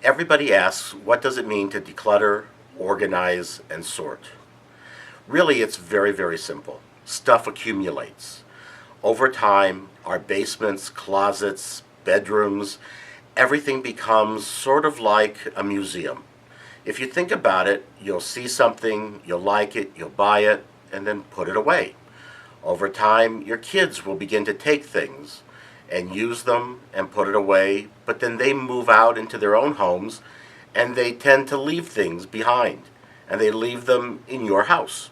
Everybody asks, what does it mean to declutter, organize, and sort? Really, it's very, very simple. Stuff accumulates. Over time, our basements, closets, bedrooms, everything becomes sort of like a museum. If you think about it, you'll see something, you'll like it, you'll buy it, and then put it away. Over time, your kids will begin to take things and use them and put it away, but then they move out into their own homes and they tend to leave things behind and they leave them in your house.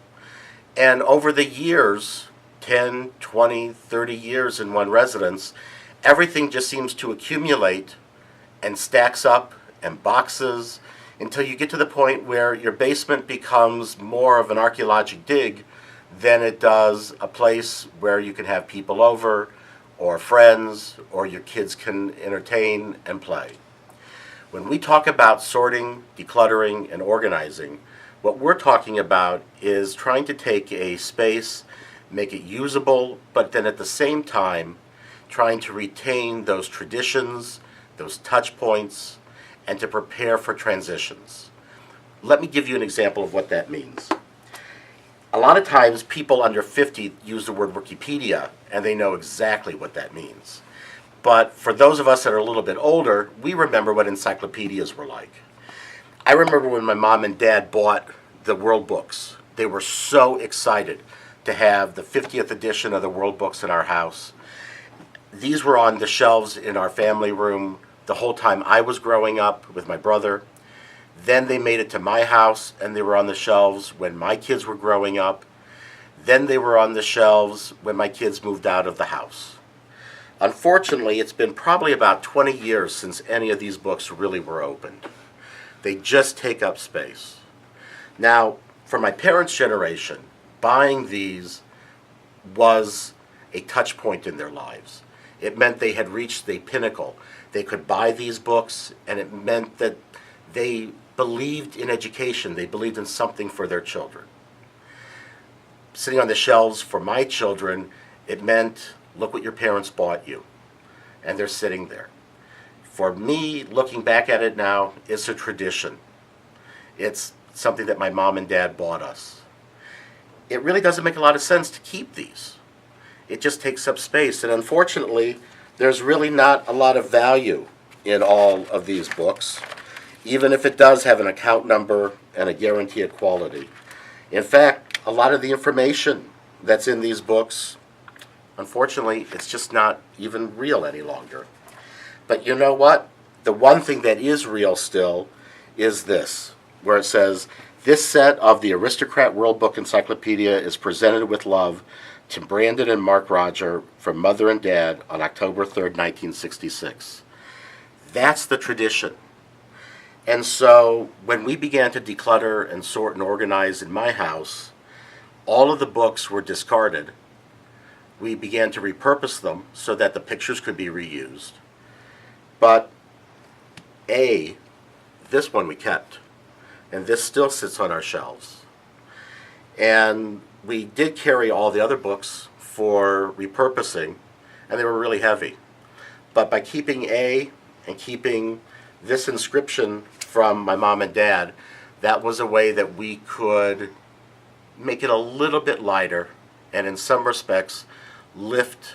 And over the years, 10, 20, 30 years in one residence, everything just seems to accumulate and stacks up and boxes until you get to the point where your basement becomes more of an archaeological dig than it does a place where you can have people over or friends or your kids can entertain and play. When we talk about sorting, decluttering, and organizing, what we're talking about is trying to take a space, make it usable, but then at the same time trying to retain those traditions, those touch points, and to prepare for transitions. Let me give you an example of what that means. A lot of times people under 50 use the word Wikipedia and they know exactly what that means. But for those of us that are a little bit older, we remember what encyclopedias were like. I remember when my mom and dad bought the World Books. They were so excited to have the 50th edition of the World Books in our house. These were on the shelves in our family room the whole time I was growing up with my brother. Then they made it to my house and they were on the shelves when my kids were growing up. Then they were on the shelves when my kids moved out of the house. Unfortunately, it's been probably about 20 years since any of these books really were opened. They just take up space. Now, for my parents' generation, buying these was a touch point in their lives. It meant they had reached the pinnacle. They could buy these books, and it meant that they believed in education. They believed in something for their children. Sitting on the shelves for my children, it meant, look what your parents bought you. And they're sitting there. For me, looking back at it now, it's a tradition. It's something that my mom and dad bought us. It really doesn't make a lot of sense to keep these. It just takes up space. And unfortunately, there's really not a lot of value in all of these books, even if it does have an account number and a guarantee of quality. In fact, a lot of the information that's in these books, unfortunately, it's just not even real any longer. But you know what? The one thing that is real still is this, where it says, this set of the Aristocrat World Book Encyclopedia is presented with love to Brandon and Mark Roger from Mother and Dad on October 3rd, 1966. That's the tradition. And so when we began to declutter and sort and organize in my house, all of the books were discarded. We began to repurpose them so that the pictures could be reused. But this one we kept, and this still sits on our shelves. And we did carry all the other books for repurposing, and they were really heavy. But by keeping A and keeping this inscription from my mom and dad, that was a way that we could make it a little bit lighter and in some respects lift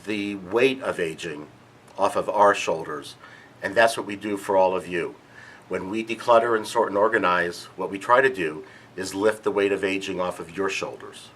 the weight of aging off of our shoulders. And that's what we do for all of you. When we declutter and sort and organize, what we try to do is lift the weight of aging off of your shoulders.